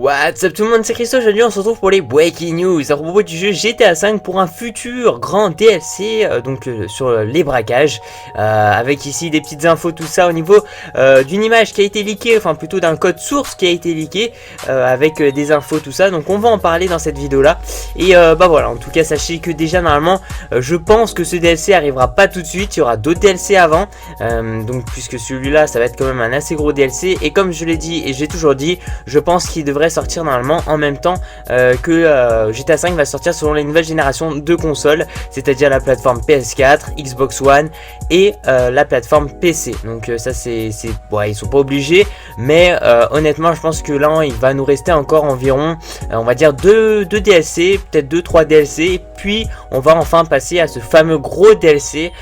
What's up tout le monde, c'est Christo, aujourd'hui on se retrouve pour les Breaking News à propos du jeu GTA V pour un futur grand DLC sur les braquages, avec ici des petites infos, tout ça au niveau d'une image qui a été leakée, enfin plutôt d'un code source qui a été leaké, avec des infos, tout ça, donc on va en parler dans cette vidéo là, et bah voilà, en tout cas sachez que déjà normalement, je pense que ce DLC arrivera pas tout de suite, il y aura d'autres DLC avant, donc puisque celui-là ça va être quand même un assez gros DLC, et comme je l'ai dit et j'ai toujours dit, je pense qu'il devrait sortir normalement en même temps que GTA V va sortir selon les nouvelles générations de consoles, c'est-à-dire la plateforme PS4, Xbox One et la plateforme PC. Donc ça ouais, ils sont pas obligés, mais honnêtement je pense que là il va nous rester encore environ on va dire 2 DLC, peut-être 2-3 DLC, puis on va enfin passer à ce fameux gros DLC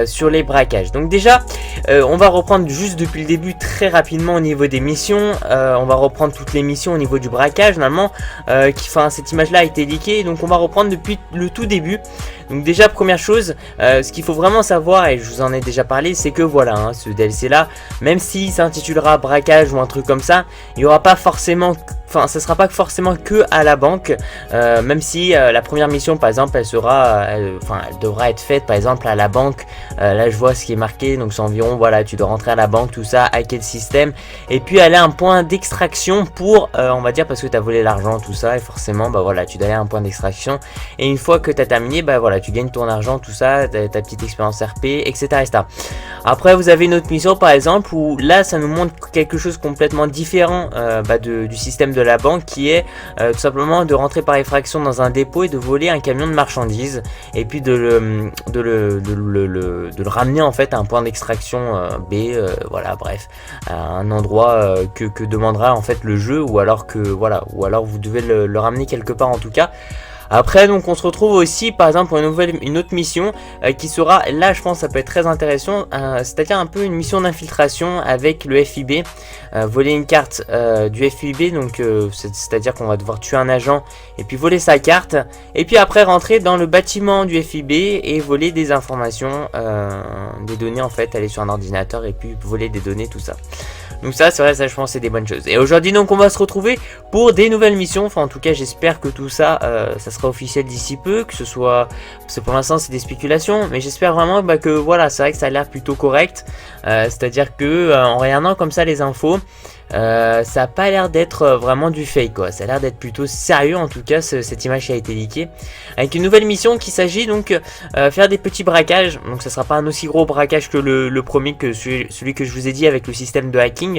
sur les braquages. Donc déjà on va reprendre juste depuis le début très rapidement au niveau des missions, on va reprendre toutes les missions au niveau du braquage normalement, cette image là a été leakée, donc on va reprendre depuis le tout début. Donc déjà première chose, ce qu'il faut vraiment savoir, et je vous en ai déjà parlé, c'est que voilà, hein, ce DLC là, même s'il s'intitulera braquage ou un truc comme ça, il n'y aura pas forcément, enfin ça sera pas forcément que à la banque, même si la première mission par exemple elle devra être faite par exemple à la banque. Là je vois ce qui est marqué, donc c'est environ, voilà, tu dois rentrer à la banque, tout ça, hacker le système, et puis aller à un point d'extraction pour, on va dire, parce que tu as volé l'argent, tout ça, et forcément bah voilà, tu dois aller à un point d'extraction, et une fois que tu as terminé, bah voilà, tu gagnes ton argent, tout ça, ta petite expérience RP, etc., etc. Après vous avez une autre mission par exemple où là ça nous montre quelque chose complètement différent du système de la banque, qui est tout simplement de rentrer par effraction dans un dépôt et de voler un camion de marchandises, et puis de le ramener en fait à un point d'extraction B, voilà, bref, à un endroit que demandera en fait le jeu, ou alors vous devez le ramener quelque part en tout cas. Après donc on se retrouve aussi par exemple pour une autre mission qui sera, là je pense ça peut être très intéressant, c'est-à-dire un peu une mission d'infiltration avec le FIB, voler une carte du FIB, donc c'est-à-dire qu'on va devoir tuer un agent et puis voler sa carte, et puis après rentrer dans le bâtiment du FIB et voler des informations, des données en fait, aller sur un ordinateur et puis voler des données, tout ça. Donc ça c'est vrai, ça je pense c'est des bonnes choses. Et aujourd'hui donc on va se retrouver pour des nouvelles missions, enfin en tout cas j'espère que tout ça, ça sera officiel d'ici peu, que ce soit, parce que pour l'instant c'est des spéculations, mais j'espère vraiment que voilà, c'est vrai que ça a l'air plutôt correct, c'est à dire que en regardant comme ça les infos, ça a pas l'air d'être vraiment du fake quoi, ça a l'air d'être plutôt sérieux en tout cas cette image qui a été leakée, avec une nouvelle mission qui s'agit donc faire des petits braquages. Donc ça sera pas un aussi gros braquage que le premier, que celui que je vous ai dit avec le système de hacking,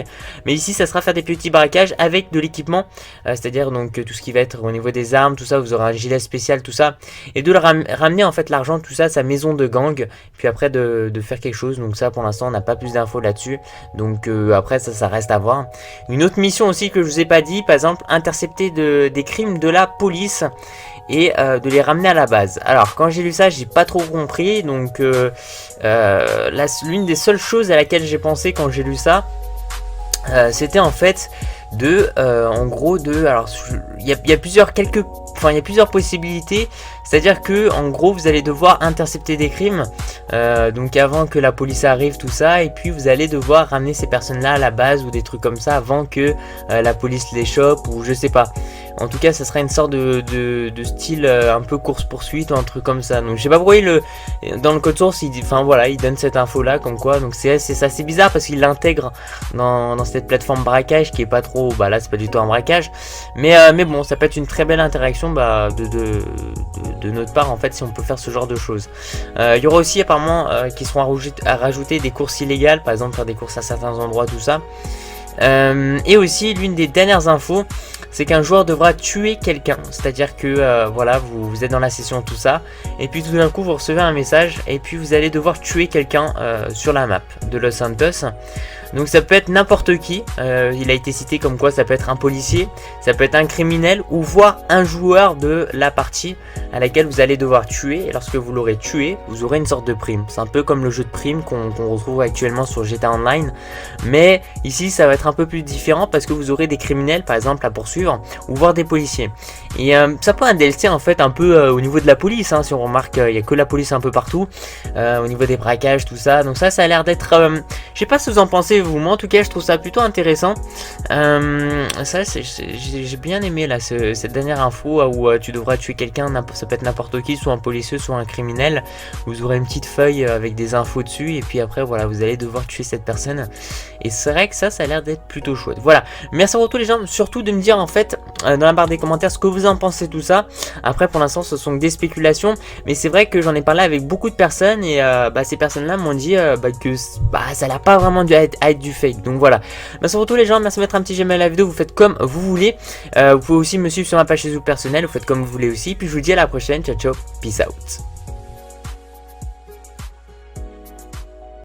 mais ici ça sera faire des petits braquages avec de l'équipement, c'est à dire donc tout ce qui va être au niveau des armes, tout ça, vous aurez un gilet spécial, tout ça, et de le ramener en fait l'argent, tout ça, sa maison de gang, puis après de faire quelque chose. Donc ça pour l'instant on n'a pas plus d'infos là-dessus, donc après ça reste à voir. Une autre mission aussi que je vous ai pas dit, par exemple intercepter des crimes de la police et de les ramener à la base. Alors quand j'ai lu ça j'ai pas trop compris, donc l'une des seules choses à laquelle j'ai pensé quand j'ai lu ça, c'était en fait en gros alors il y a plusieurs possibilités, c'est-à-dire que en gros vous allez devoir intercepter des crimes, donc avant que la police arrive, tout ça, et puis vous allez devoir ramener ces personnes-là à la base ou des trucs comme ça avant que la police les chope, ou je sais pas. En tout cas ça sera une sorte de style un peu course-poursuite ou un truc comme ça. Donc je sais pas pourquoi dans le code source il donne cette info là comme quoi, donc c'est assez bizarre parce qu'il l'intègre dans cette plateforme braquage qui est pas trop, bah là c'est pas du tout un braquage, mais bon ça peut être une très belle interaction de notre part en fait si on peut faire ce genre de choses. Il y aura aussi apparemment qui seront à rajouter des courses illégales, par exemple faire des courses à certains endroits, tout ça. Et aussi l'une des dernières infos, c'est qu'un joueur devra tuer quelqu'un, c'est-à-dire que voilà, vous êtes dans la session, tout ça, et puis tout d'un coup vous recevez un message et puis vous allez devoir tuer quelqu'un sur la map de Los Santos. Donc ça peut être n'importe qui, il a été cité comme quoi ça peut être un policier, ça peut être un criminel, ou voire un joueur de la partie à laquelle vous allez devoir tuer, et lorsque vous l'aurez tué, vous aurez une sorte de prime. C'est un peu comme le jeu de prime qu'on retrouve actuellement sur GTA Online, mais ici ça va être un peu plus différent parce que vous aurez des criminels par exemple à poursuivre, ou voire des policiers. Et ça peut un DLC en fait un peu au niveau de la police, hein, si on remarque, il y a que la police un peu partout, au niveau des braquages, tout ça. Donc ça a l'air d'être, je sais pas ce que vous en pensez vous, moi en tout cas je trouve ça plutôt intéressant. Ça j'ai bien aimé là cette dernière info où tu devras tuer quelqu'un, ça peut être n'importe qui, soit un policier, soit un criminel. Vous aurez une petite feuille avec des infos dessus et puis après voilà, vous allez devoir tuer cette personne. Et c'est vrai que ça a l'air d'être plutôt chouette. Voilà, merci à tous les gens, surtout de me dire en fait dans la barre des commentaires ce que vous en pensez tout ça. Après pour l'instant ce sont que des spéculations, mais c'est vrai que j'en ai parlé avec beaucoup de personnes et ces personnes là m'ont dit que ça n'a pas vraiment dû être du fake. Donc voilà, merci à tous les gens, merci de mettre un petit j'aime à la vidéo, vous faites comme vous voulez. Vous pouvez aussi me suivre sur ma page Facebook personnelle, vous faites comme vous voulez aussi. Puis je vous dis à la prochaine, ciao ciao, peace out.